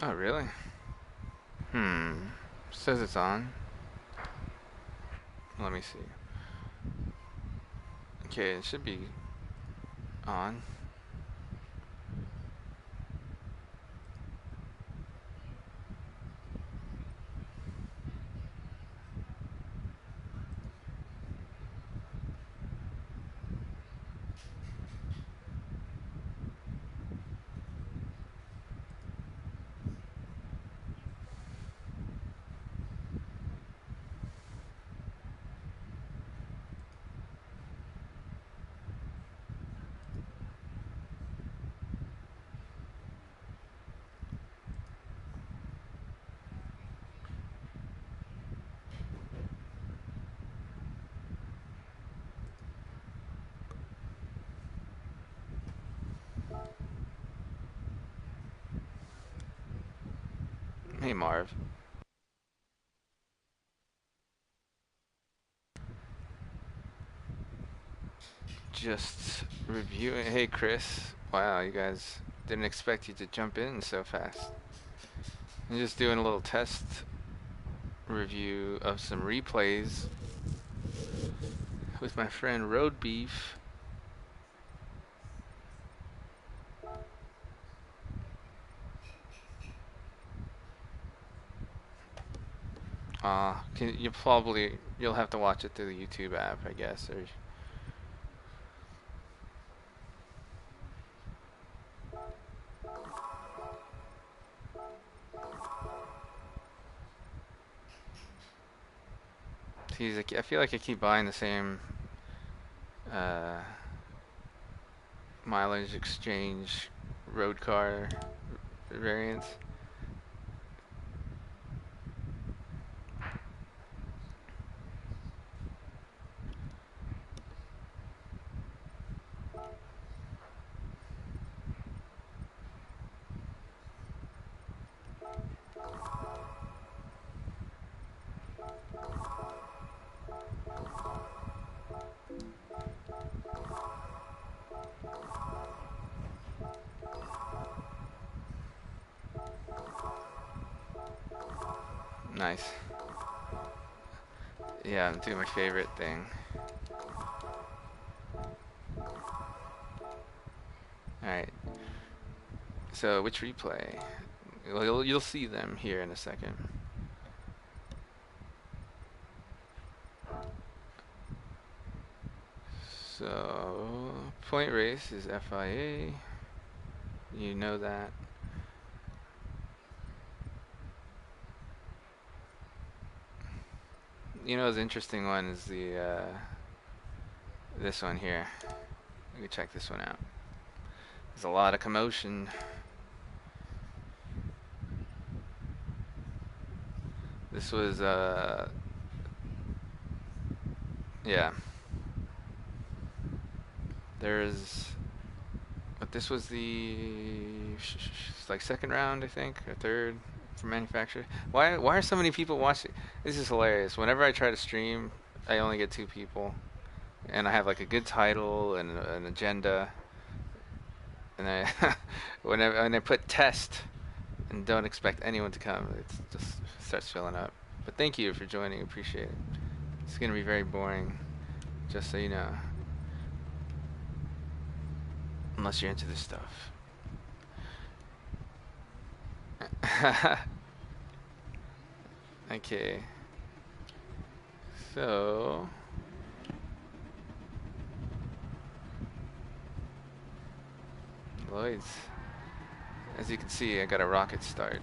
Oh, really? Says it's on. Let me see. Okay, it should be on. Hey, Marv. Just reviewing. Hey, Chris. Wow, you guys didn't expect you to jump in so fast. I'm just doing a little test review of some replays with my friend Road Beef. You'll have to watch it through the YouTube app, I guess. Or I feel like I keep buying the same uh, mileage exchange road car variants. Nice. Yeah, I'm doing my favorite thing. Alright. So, which replay? Well, you'll see them here in a second. So, point race is FIA. You know that. You know, the interesting one is this one here. Let me check this one out. There's a lot of commotion. This was yeah. But this was the like second round, I think, or third for manufacturer. Why are so many people watching? This is hilarious. Whenever I try to stream, I only get 2 people, and I have like a good title and an agenda, and I when I put test and don't expect anyone to come, it just starts filling up. But thank you for joining. Appreciate it. It's gonna be very boring, just so you know. Unless you're into this stuff. Okay. So Lloyd's. As you can see, I got a rocket start.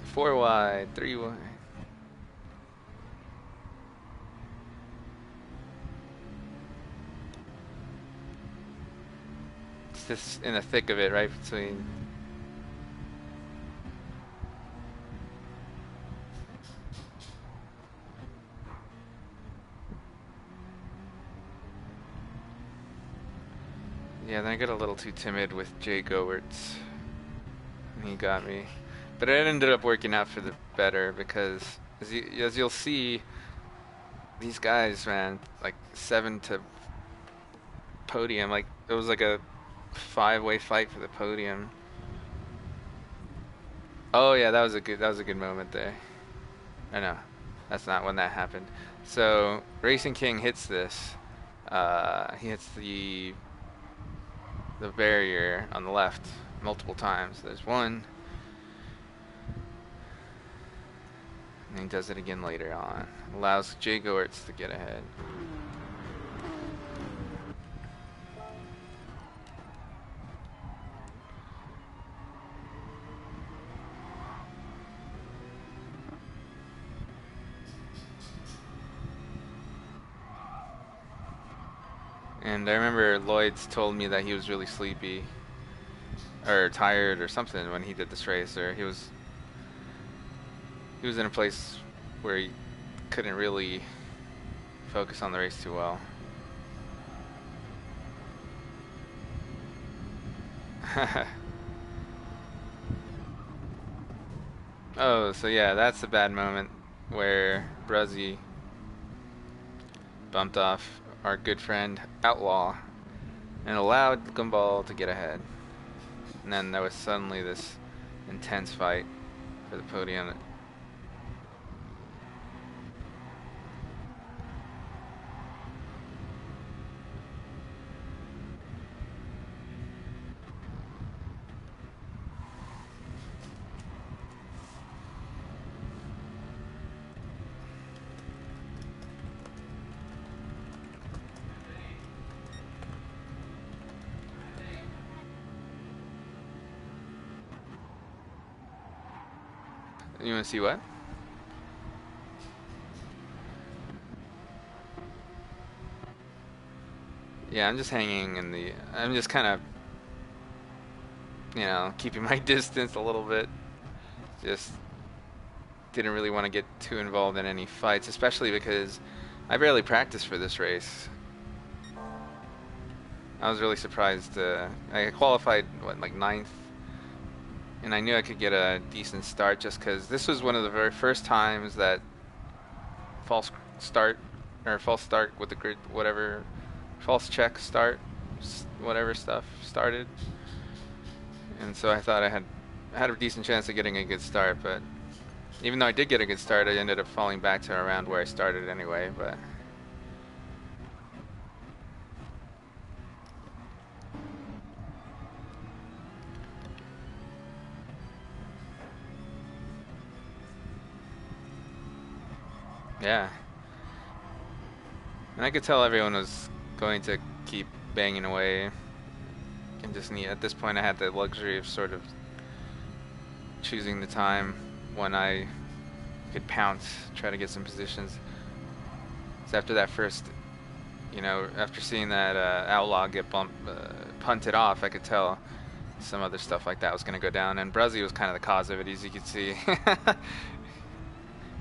Four wide, 3 wide. It's just in the thick of it, right between. Yeah, then I got a little too timid with Jay Gowertz. He got me. But it ended up working out for the better because, as you'll see, these guys, man, like 7 to podium. Like it was like a five-way fight for the podium. Oh yeah, that was a good moment there. I know, that's not when that happened. So Racing King hits this. He hits the barrier on the left multiple times. There's one, and he does it again later on. Allows Jay Goertz to get ahead. And I remember Lloyd's told me that he was really sleepy or tired or something when he did this race, or he was in a place where he couldn't really focus on the race too well. Oh, so yeah, that's the bad moment where Bruzzy bumped off our good friend Outlaw and allowed Gumball to get ahead. And then there was suddenly this intense fight for the podium. You want to see what? Yeah, I'm just hanging in the. I'm just kind of, keeping my distance a little bit. Just didn't really want to get too involved in any fights, especially because I barely practiced for this race. I was really surprised. I qualified, like ninth, and I knew I could get a decent start just because this was one of the very first times that false start or false start with the grid, whatever, false check start, whatever stuff started, and so I thought I had a decent chance of getting a good start, but even though I did get a good start, I ended up falling back to around where I started anyway. But yeah, and I could tell everyone was going to keep banging away. And just at this point, I had the luxury of sort of choosing the time when I could pounce, try to get some positions. So after that first, after seeing that Outlaw get punted off, I could tell some other stuff like that was going to go down. And Bruzzy was kind of the cause of it, as you can see.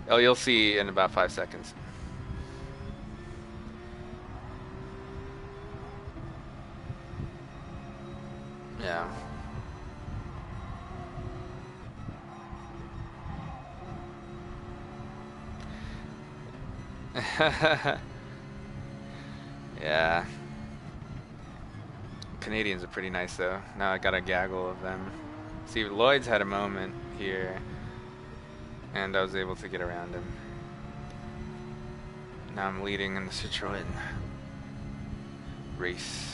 Oh, you'll see in about 5 seconds. Yeah. Yeah. Canadians are pretty nice though. Now I got a gaggle of them. See, Lloyd's had a moment here, and I was able to get around him. Now I'm leading in the Citroën race.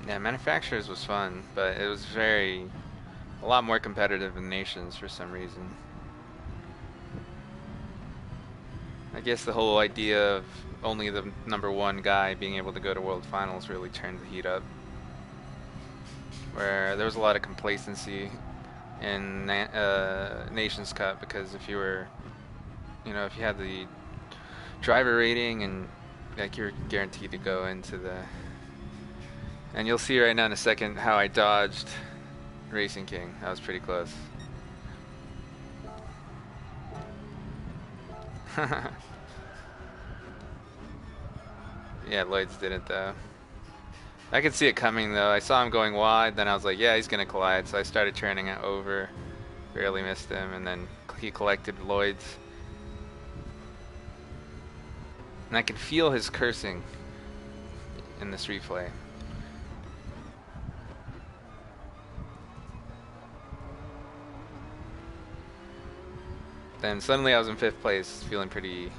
Yeah, manufacturers was fun, but it was a lot more competitive than nations for some reason. I guess the whole idea of only the #1 guy being able to go to World Finals really turned the heat up. Where there was a lot of complacency in Nations Cup, because if you were, if you had the driver rating and like you're guaranteed to go into the. And you'll see right now in a second how I dodged Racing King. That was pretty close. Yeah, Lloyd's didn't though. I could see it coming though. I saw him going wide, then I was like, yeah, he's gonna collide. So I started turning it over, barely missed him, and then he collected Lloyd's. And I can feel his cursing in this replay. Then suddenly I was in 5th place, feeling pretty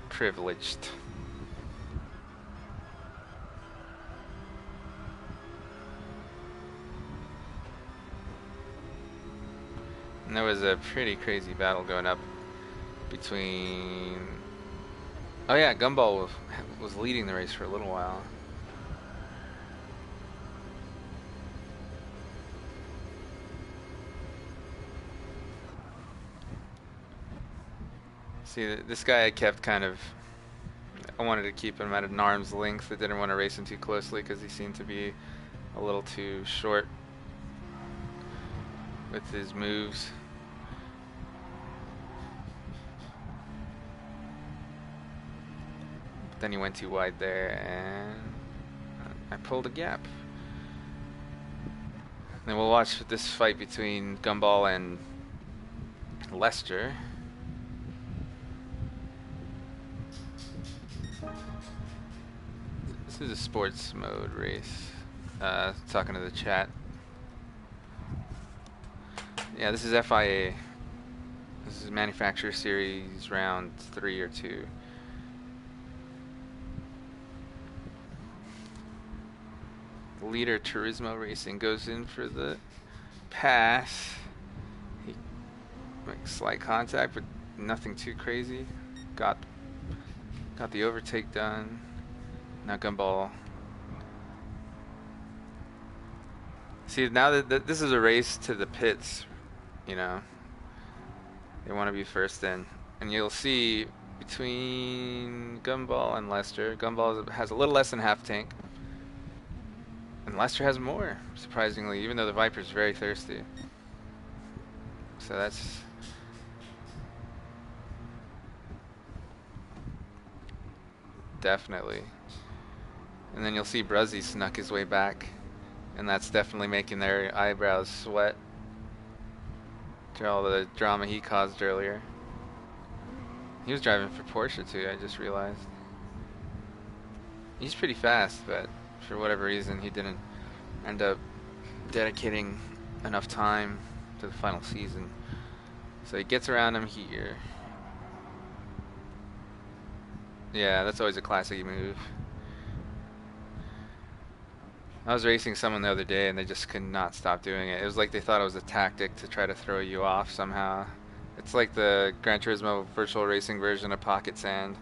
privileged. And there was a pretty crazy battle going up between... Oh yeah, Gumball was leading the race for a little while. See, this guy I kept kind of... I wanted to keep him at an arm's length. I didn't want to race him too closely because he seemed to be a little too short with his moves. But then he went too wide there and I pulled a gap. Then we'll watch this fight between Gumball and Lester. This is a sports mode race. Talking to the chat. Yeah, this is FIA. This is Manufacturer Series round 3 or 2. Leader Turismo Racing goes in for the pass. He makes slight contact, but nothing too crazy. Got the overtake done. Now Gumball. See, now that this is a race to the pits, you know, they want to be first in, and you'll see between Gumball and Lester, Gumball has a little less than half tank, and Lester has more, surprisingly, even though the Viper's very thirsty. So that's definitely. And then you'll see Bruzzy snuck his way back, and that's definitely making their eyebrows sweat after all the drama he caused earlier. He was driving for Porsche too, I just realized. He's pretty fast, but for whatever reason he didn't end up dedicating enough time to the final season. So he gets around him here. Yeah, that's always a classic move. I was racing someone the other day and they just could not stop doing it. It was like they thought it was a tactic to try to throw you off somehow. It's like the Gran Turismo virtual racing version of Pocket Sand.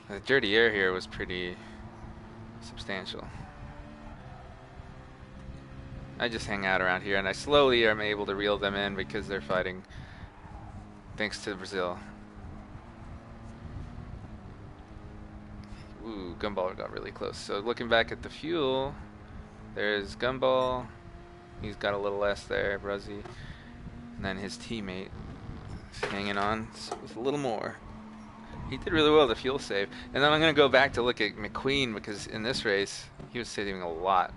The dirty air here was pretty substantial. I just hang out around here and I slowly am able to reel them in because they're fighting thanks to Brazil. Ooh, Gumball got really close. So looking back at the fuel, there's Gumball. He's got a little less there, Bruzzy. And then his teammate is hanging on with a little more. He did really well to fuel save. And then I'm going to go back to look at McQueen because in this race, he was saving a lot.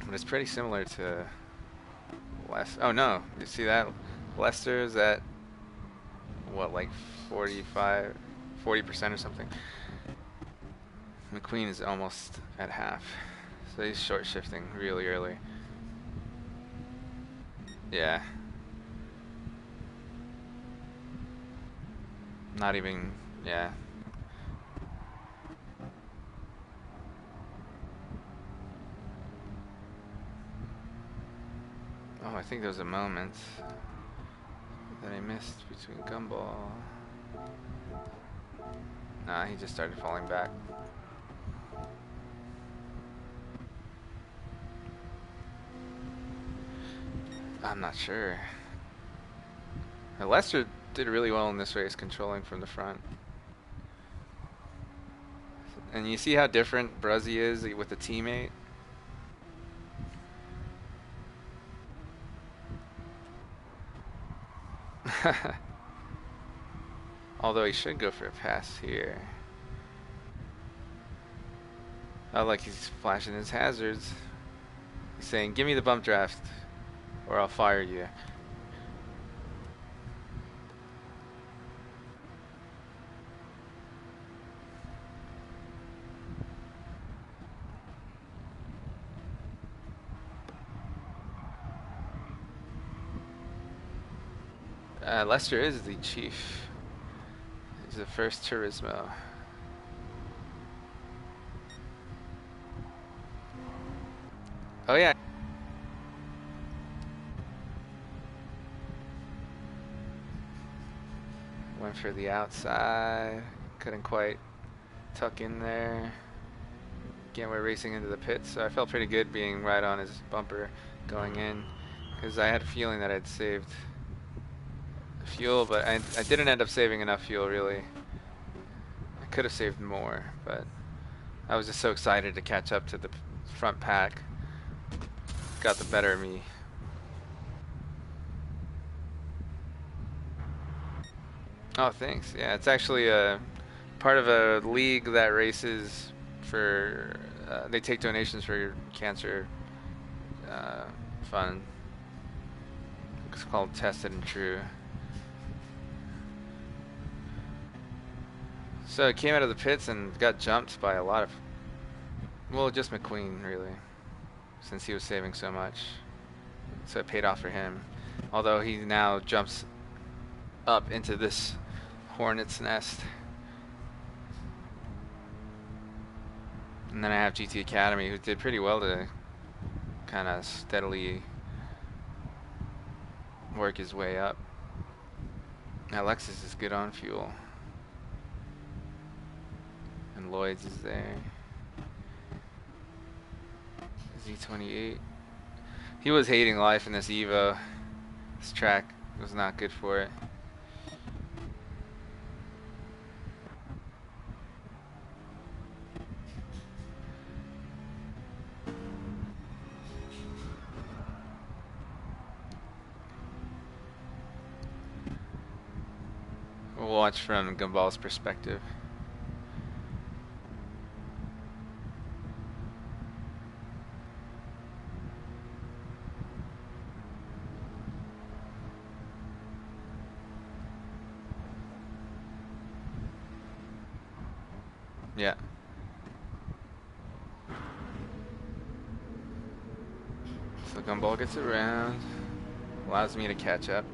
But it's pretty similar to Lester. Oh no, you see that? Lester is at, what, like 40% or something. McQueen is almost at half. So he's short shifting really early. Yeah. Not even, yeah. Oh, I think there was a moment that I missed between Gumball. Nah, he just started falling back. I'm not sure. Lester did really well in this race, controlling from the front. And you see how different Bruzzy is with a teammate? Although he should go for a pass here. Oh, like he's flashing his hazards. He's saying, give me the bump draft or I'll fire you. Lester is the chief. He's the first Turismo. Oh yeah. Went for the outside. Couldn't quite tuck in there. Again, we're racing into the pits, so I felt pretty good being right on his bumper going in, because I had a feeling that I'd saved fuel, but I didn't end up saving enough fuel, really. I could have saved more, but I was just so excited to catch up to the front pack. Got the better of me. Oh, thanks. Yeah, it's actually a part of a league that races for, they take donations for cancer fund. It's called Tested and True. So it came out of the pits and got jumped by a lot of, well, just McQueen, really, since he was saving so much. So it paid off for him. Although he now jumps up into this hornet's nest. And then I have GT Academy, who did pretty well to kind of steadily work his way up. Alexis is good on fuel. And Lloyd's is there. Z28. He was hating life in this Evo. This track was not good for it. We'll watch from Gumball's perspective. Yeah. So Gumball gets around, allows me to catch up.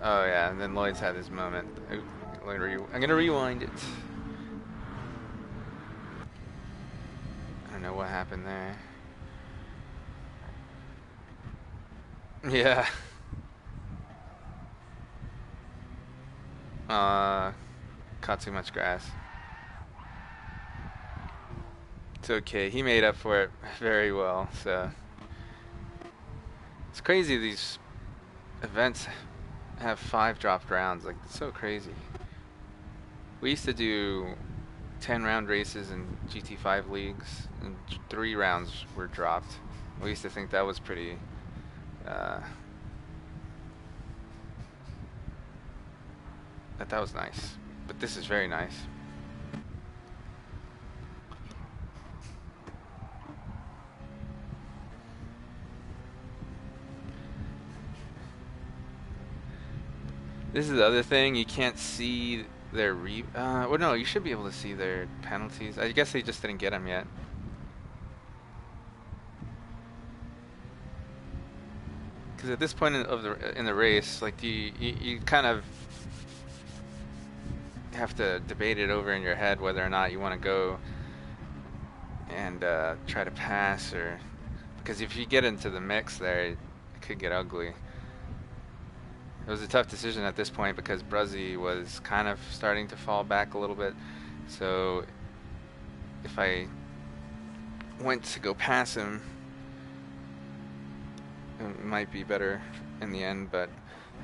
Oh yeah, and then Lloyd's had his moment. I'm gonna rewind it. I don't know what happened there. Yeah. Caught too much grass. It's okay. He made up for it very well. So it's crazy these events have 5 dropped rounds. Like, it's so crazy. We used to do 10-round races in GT5 leagues, and 3 rounds were dropped. We used to think that was pretty. That was nice, but this is very nice. This is the other thing, you can't see their well, no, you should be able to see their penalties. I guess they just didn't get them yet. Because at this point in the race, like you kind of have to debate it over in your head whether or not you want to go and try to pass, or because if you get into the mix there, it could get ugly. It was a tough decision at this point because Bruzzy was kind of starting to fall back a little bit. So if I went to go pass him, it might be better in the end. But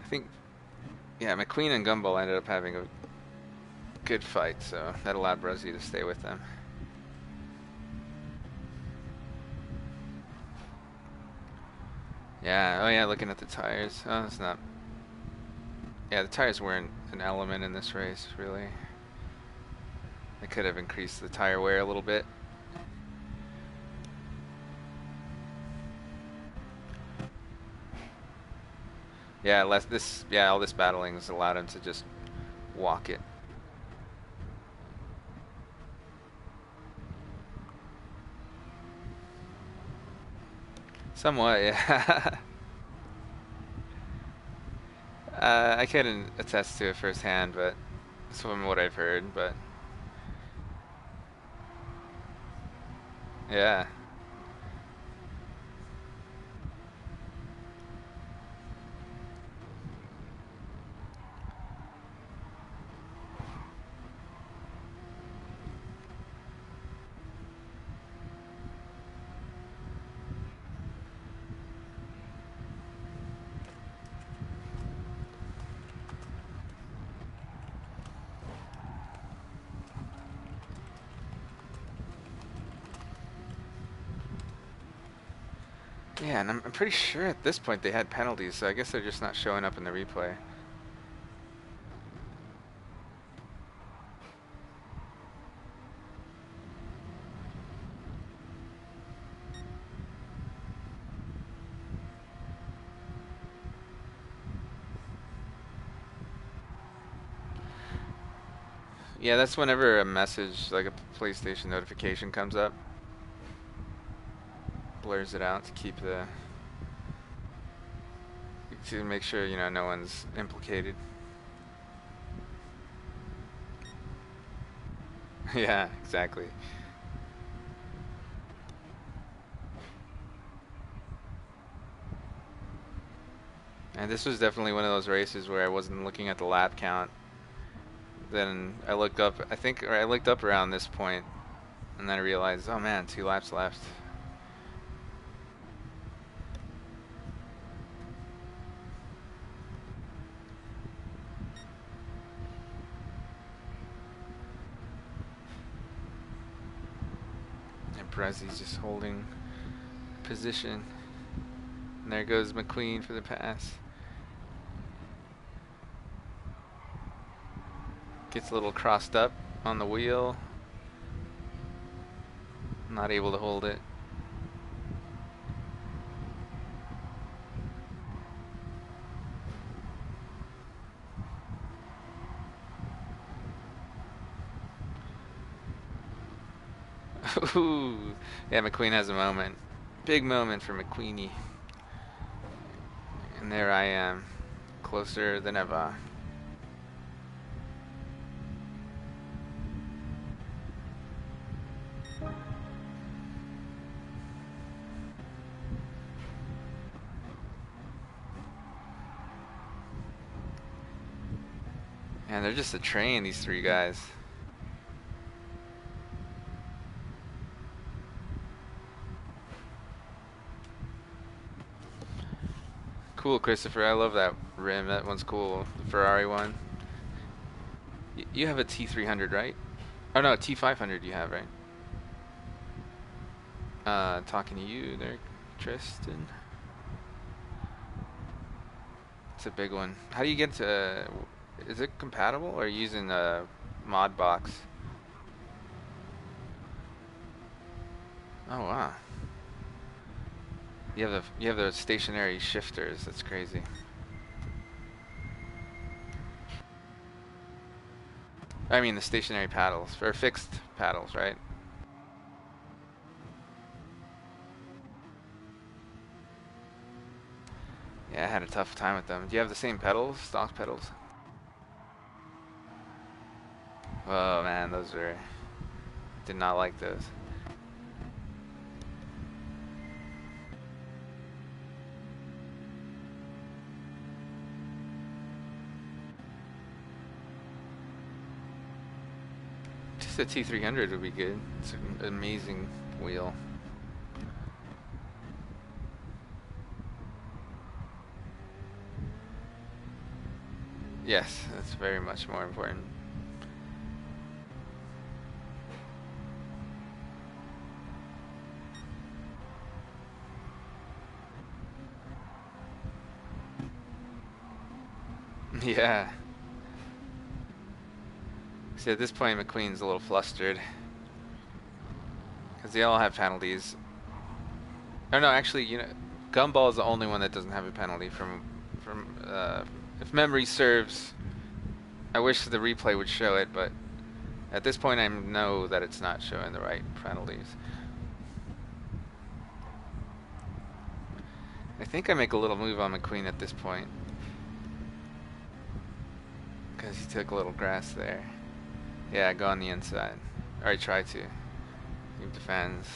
I think, yeah, McQueen and Gumball ended up having a good fight, so that allowed Bruzzy to stay with them. Yeah, oh yeah, looking at the tires. Oh, it's not. Yeah, the tires weren't an element in this race, really. I could have increased the tire wear a little bit. Yeah, all this battling has allowed him to just walk it. Somewhat, yeah. I couldn't attest to it firsthand, but it's from what I've heard. But yeah, yeah, and I'm pretty sure at this point they had penalties, so I guess they're just not showing up in the replay. Yeah, that's whenever a message, like a PlayStation notification comes up, blurs it out to keep to make sure, no one's implicated. Yeah, exactly. And this was definitely one of those races where I wasn't looking at the lap count. Then I looked up, or I looked up around this point, and then I realized, oh man, 2 laps left. And Prezzi's just holding position. And there goes McQueen for the pass. Gets a little crossed up on the wheel. Not able to hold it. Ooh. Yeah, McQueen has a moment. Big moment for McQueenie. And there I am, closer than ever. And they're just a train, these 3 guys. Cool, Christopher. I love that rim. That one's cool. The Ferrari one. You have a T300, right? Oh no, T500 you have, right? Talking to you there, Tristan. It's a big one. How do you get to? Is it compatible or are you using a mod box? Oh wow. You have the stationary shifters. That's crazy. I mean the stationary paddles or fixed paddles, right? Yeah, I had a tough time with them. Do you have the same pedals, stock pedals? Oh man, those were. Did not like those. Just a T300 would be good. It's an amazing wheel. Yes, that's very much more important. Yeah. See, at this point, McQueen's a little flustered because they all have penalties. Oh no, actually, Gumball is the only one that doesn't have a penalty from. If memory serves, I wish the replay would show it, but at this point, I know that it's not showing the right penalties. I think I make a little move on McQueen at this point because he took a little grass there. Yeah, go on the inside. Or I try to. He defends.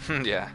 Yeah.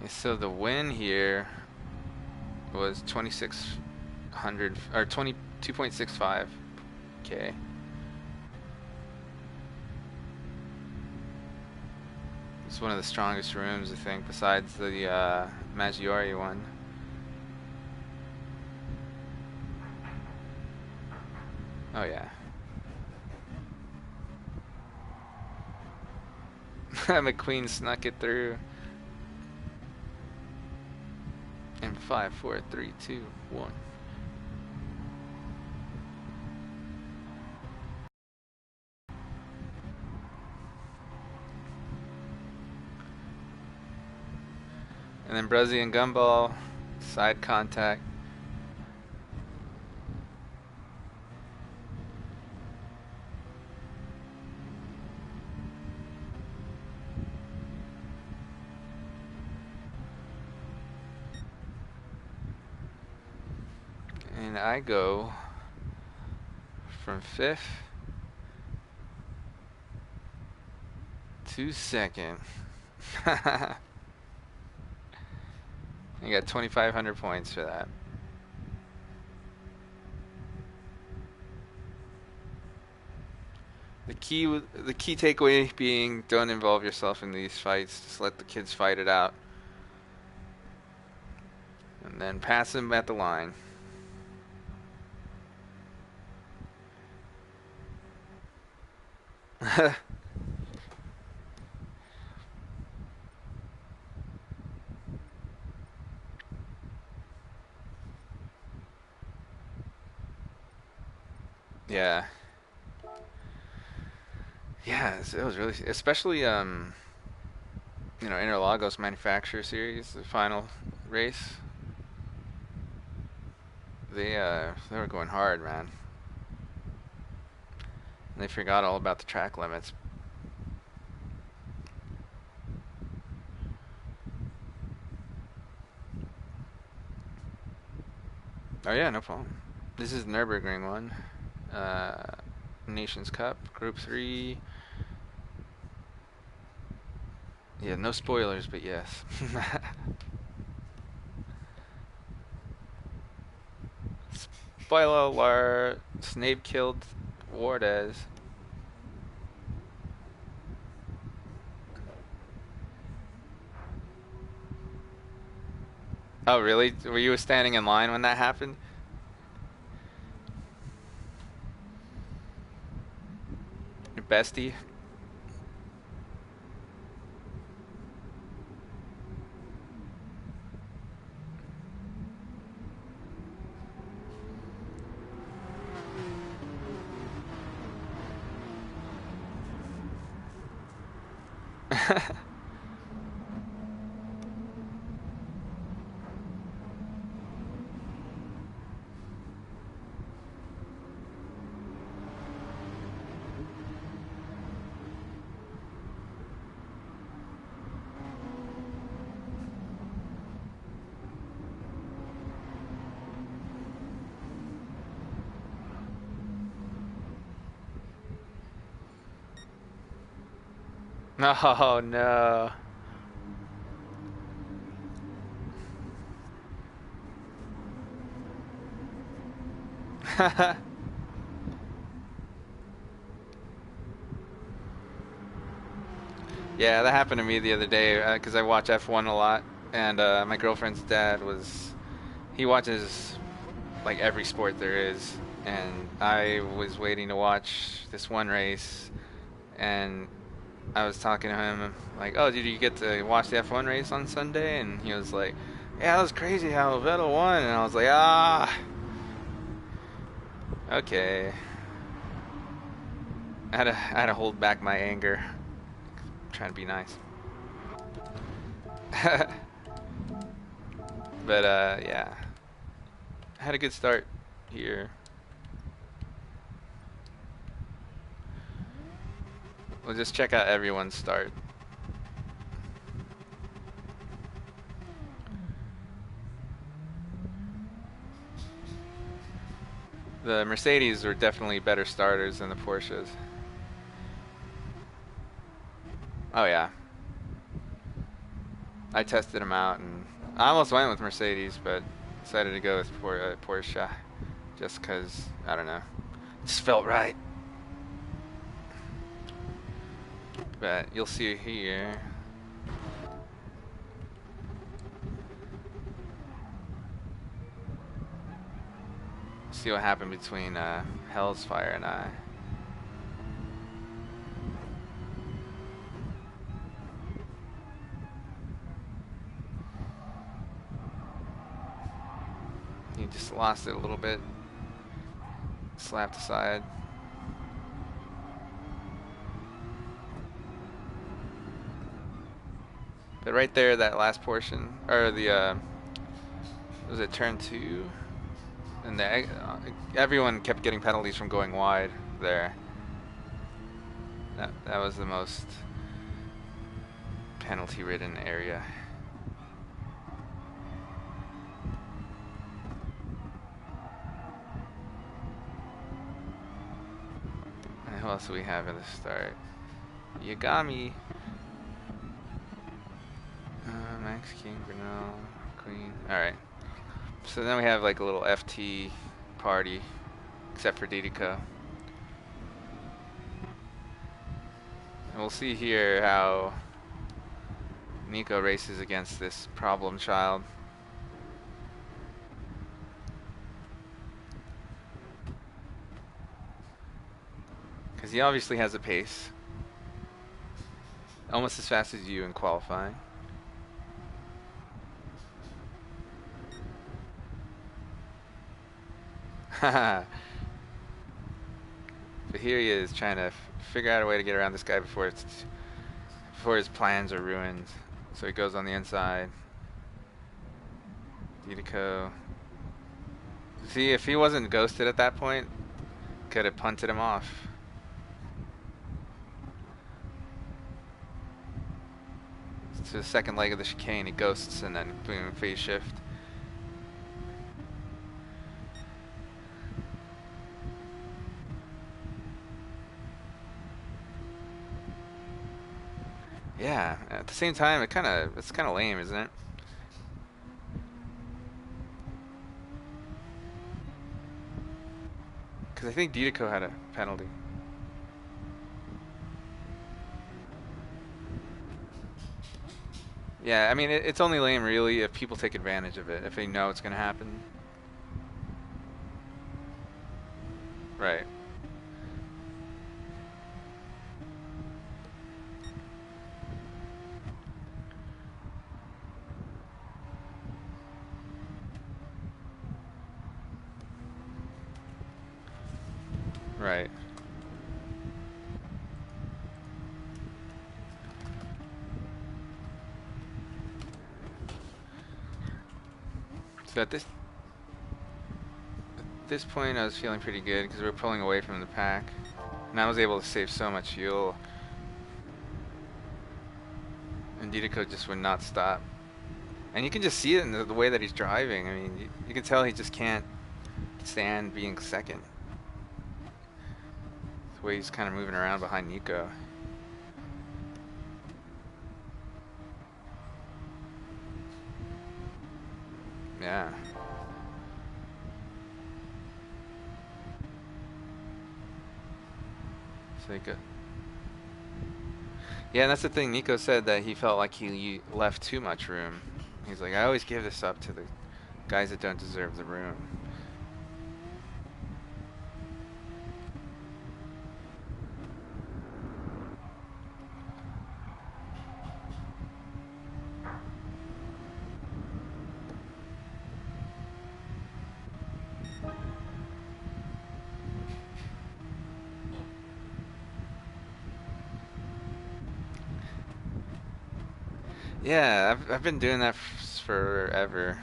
So the win here was 2600 or 22.65k. It's one of the strongest rooms, I think, besides the Maggiore one. Oh yeah. McQueen snuck it through. In 5, 4, 3, 2, 1. And then Brazilian Gumball, side contact. And I go from 5th to 2nd. I got 2,500 points for that. The key takeaway being, don't involve yourself in these fights. Just let the kids fight it out. And then pass them at the line. Yeah. Yeah, it was really, especially Interlagos Manufacturer Series, the final race. They were going hard, man. And they forgot all about the track limits. Oh yeah, no problem. This is the Nürburgring one. Nations Cup, Group 3. Yeah, no spoilers, but yes. Spoiler alert, Snape killed Wardez. Oh, really? Were you standing in line when that happened? Your bestie? Oh no. Yeah, that happened to me the other day because I watch F1 a lot, and my girlfriend's dad he watches like every sport there is, and I was waiting to watch this one race, and I was talking to him like, "Oh, did you get to watch the F1 race on Sunday?" And he was like, "Yeah, that was crazy how Vettel won." And I was like, "Ah, okay." I had to hold back my anger, trying to be nice. But yeah, I had a good start here. We'll just check out everyone's start. The Mercedes were definitely better starters than the Porsches. Oh yeah, I tested them out, and I almost went with Mercedes, but decided to go with Porsche, just because I don't know, it just felt right. But you'll see here. See what happened between Hell's Fire and I. He just lost it a little bit. Slapped aside. But right there, that last portion, or the, was it turn 2? And everyone kept getting penalties from going wide there. That was the most penalty-ridden area. And who else do we have at the start? Yagami. Max King, Brunel, Queen. Alright. So then we have like a little FT party, except for Didiko. And we'll see here how Nico races against this problem child. Because he obviously has a pace. Almost as fast as you in qualifying. Haha. But here he is trying to figure out a way to get around this guy before his plans are ruined. So he goes on the inside. Didiko. See, if he wasn't ghosted at that point, could have punted him off. To the second leg of the chicane, he ghosts and then boom, phase shift. Yeah, at the same time, it's kind of lame, isn't it? Because I think Didiko had a penalty. Yeah, I mean, it's only lame really if people take advantage of it, if they know it's going to happen. Right. Right. So at this point, I was feeling pretty good because we were pulling away from the pack, and I was able to save so much fuel. And Didiko just would not stop. And you can just see it in the way that he's driving. I mean, you can tell he just can't stand being second. The way he's kind of moving around behind Nico. Yeah. So yeah, and that's the thing. Nico said that he felt like he left too much room. He's like, I always give this up to the guys that don't deserve the room. Yeah, I've been doing that forever.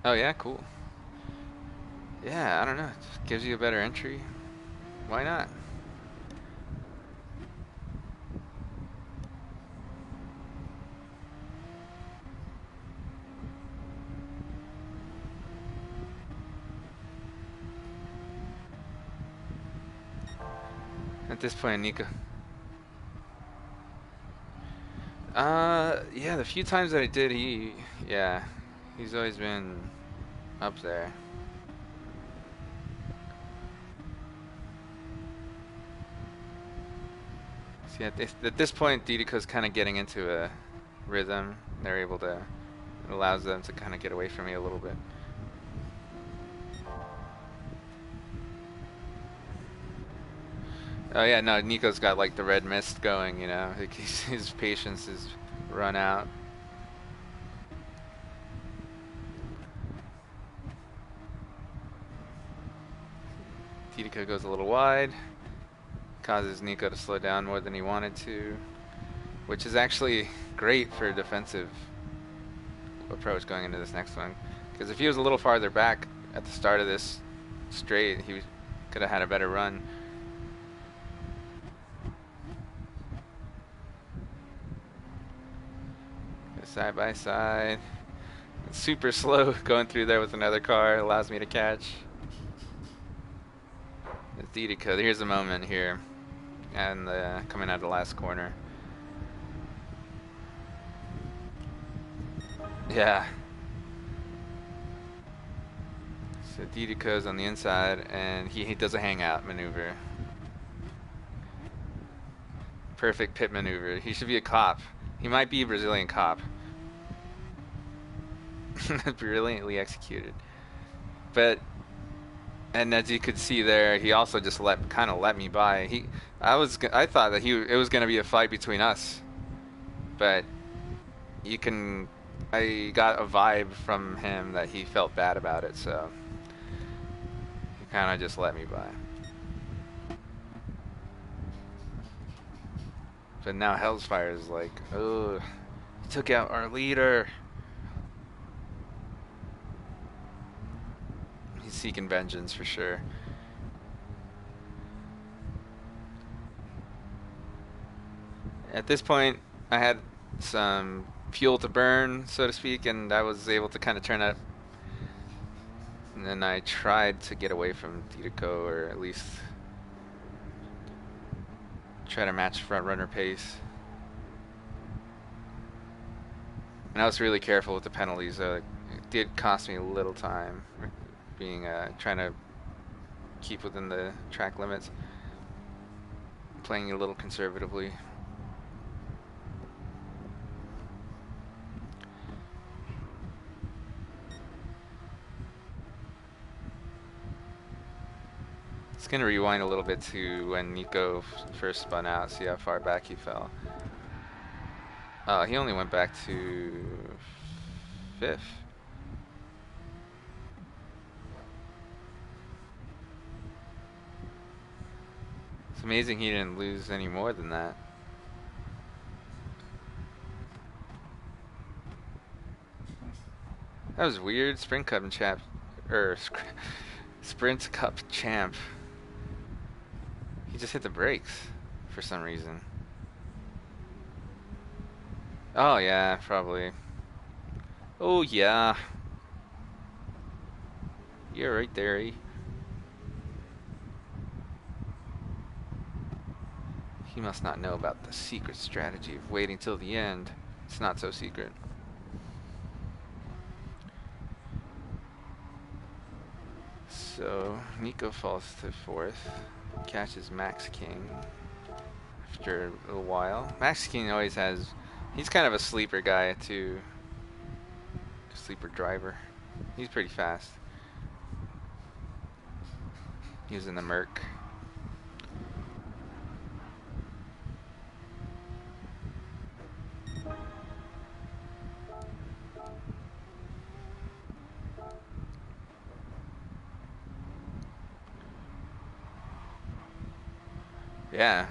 Oh yeah, cool. Yeah, I don't know. It just gives you a better entry. Why not? At this point, Nico. Yeah, the few times that I did, yeah, he's always been up there. See, at this point, Didico's kind of getting into a rhythm. They're able to, it allows them to kind of get away from me a little bit. Oh yeah, no, Nico's got like the red mist going, you know, like his patience is run out. Didico goes a little wide, causes Nico to slow down more than he wanted to, which is actually great for a defensive approach going into this next one. Because if he was a little farther back at the start of this straight, he could have had a better run. Side by side. It's super slow going through there with another car. Allows me to catch. It's Didico. Here's the moment here. And coming out of the last corner. Yeah. So Didico's on the inside, and he does a hangout maneuver. Perfect pit maneuver. He should be a cop. He might be a Brazilian cop. Brilliantly executed. But, and as you could see there, he also just kind of let me by. I thought that it was going to be a fight between us, but you can, I got a vibe from him that he felt bad about it, so he kind of just let me by. But now Hellsfire is like, oh, he took out our leader. He's seeking vengeance for sure. At this point, I had some fuel to burn, so to speak, and I was able to kind of turn up. And then I tried to get away from Didico, or at least try to match front runner pace. And I was really careful with the penalties. It did cost me a little time, trying to keep within the track limits, playing a little conservatively. It's gonna rewind a little bit to when Nico first spun out, see how far back he fell. He only went back to 5th. It's amazing he didn't lose any more than that. That was weird. Sprint Cup champ, Sprint Cup champ. He just hit the brakes for some reason. Oh yeah, probably. Oh yeah. You're right there, eh? He must not know about the secret strategy of waiting till the end. It's not so secret. So Nico falls to 4th, catches Max King after a little while. Max King always has, he's kind of a sleeper guy too, sleeper driver. He's pretty fast. Using the Merc. Yeah.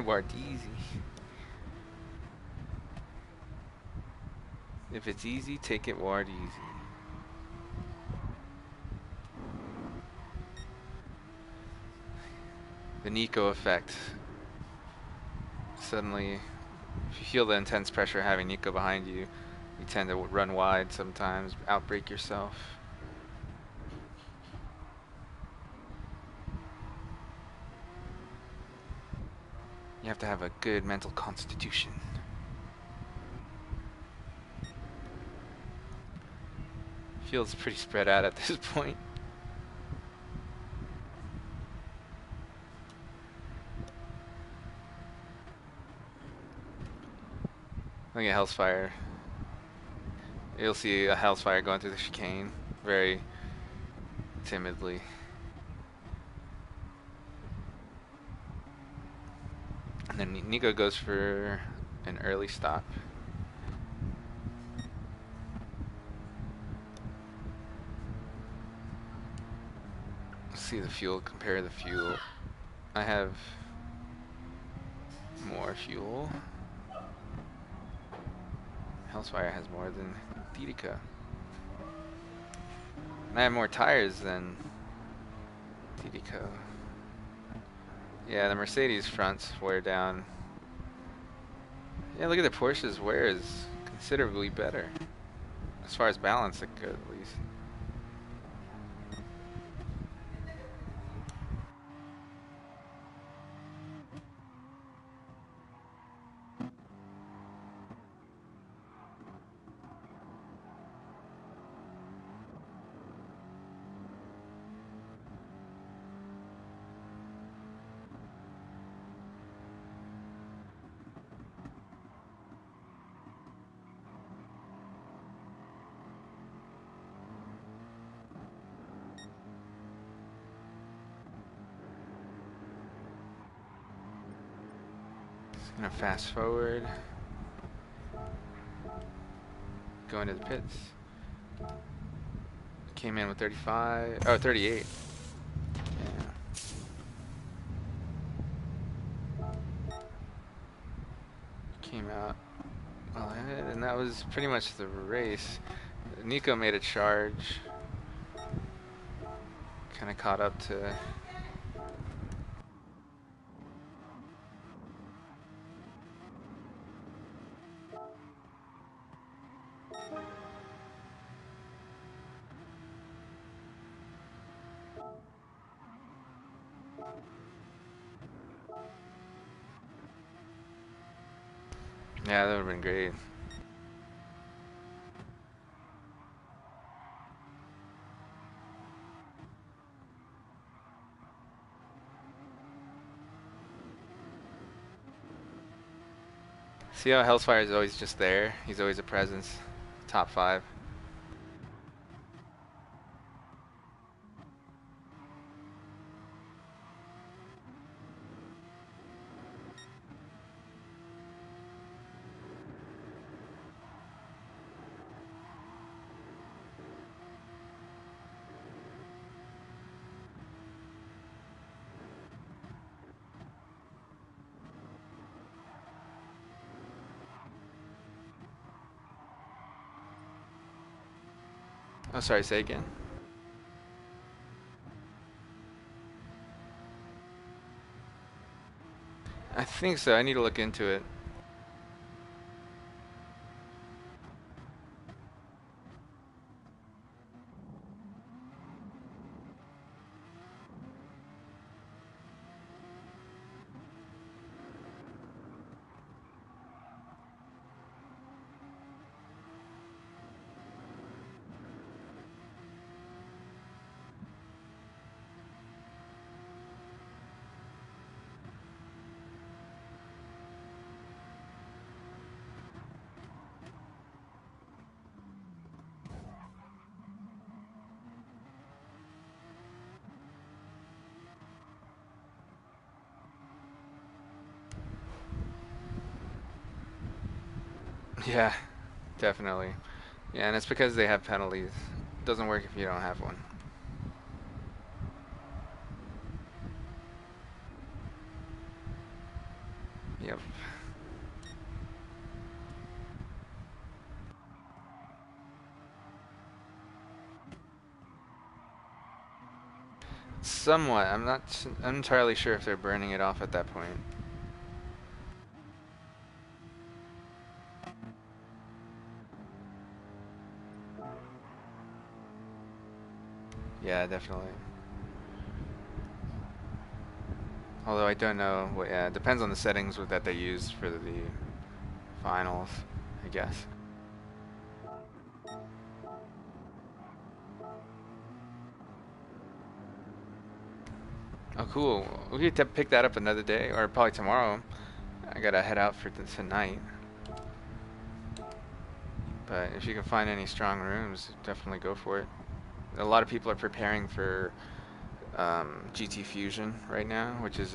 Worked easy. If it's easy, take it ward easy. The Nico effect. Suddenly, if you feel the intense pressure having Nico behind you, you tend to run wide sometimes, outbrake yourself. You have to have a good mental constitution. Feels pretty spread out at this point. Look at Hellsfire. You'll see a Hellsfire going through the chicane very timidly. And then Nico goes for an early stop. Let's see the fuel, compare the fuel. I have more fuel. Hellsfire has more than Tidica. And I have more tires than Tidica. Yeah, the Mercedes fronts wear down. Yeah, look at the Porsche's wear is considerably better. As far as balance, it could at least. Gonna fast forward. Going to the pits. Came in with 35. Oh, 38. Yeah. Came out well ahead, and that was pretty much the race. Nico made a charge. Kind of caught up to. Yeah, that would have been great. See how Hellsfire is always just there? He's always a presence. Top 5. Oh, sorry, say again. I think so. I need to look into it. Yeah, definitely. Yeah, and it's because they have penalties. It doesn't work if you don't have one. Yep. Somewhat. I'm not entirely sure if they're burning it off at that point. Yeah, definitely. Although I don't know. What, yeah, it depends on the settings that they use for the finals, I guess. Oh, cool. We could pick that up another day, or probably tomorrow. I gotta head out for tonight. But if you can find any strong rooms, definitely go for it. A lot of people are preparing for GT Fusion right now, which is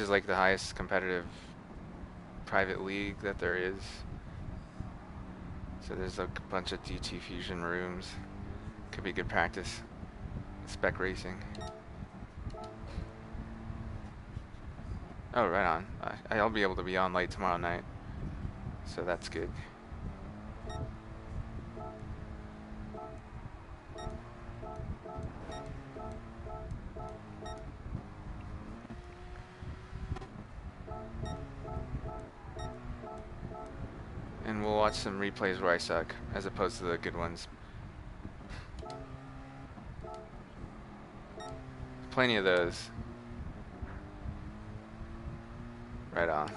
like the highest competitive private league that there is. So there's like a bunch of GT Fusion rooms. Could be good practice. Spec racing. Oh, right on. I'll be able to be on late tomorrow night, so that's good. And we'll watch some replays where I suck, as opposed to the good ones. Plenty of those. Right on.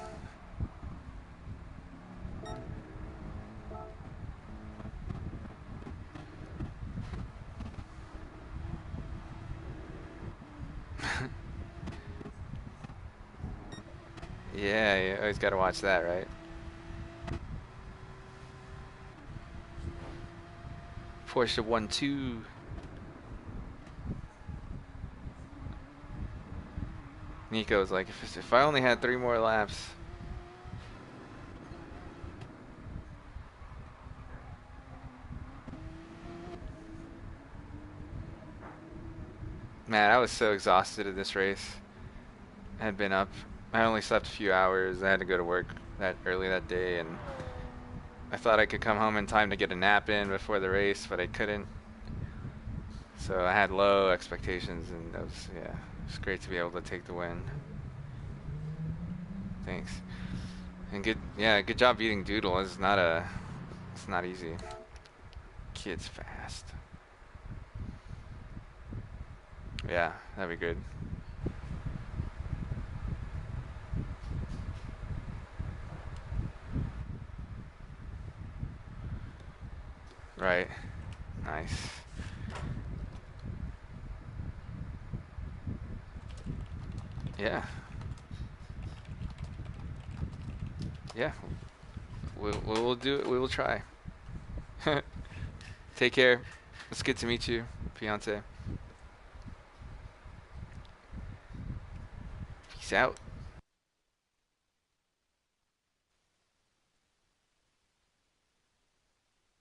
Yeah, you always gotta watch that, right? Porsche 1-2. Nico's like, if I only had 3 more laps. Man, I was so exhausted at this race. I had been up. I only slept a few hours. I had to go to work that early that day, and I thought I could come home in time to get a nap in before the race, but I couldn't. So I had low expectations, and it was, yeah, it's great to be able to take the win. Thanks. And good job beating Doodle. It's not easy. Kid's fast. Yeah, that'd be good. Right. Nice. Yeah. Yeah. We'll do it. We will try. Take care. It's good to meet you, fiance. Peace out.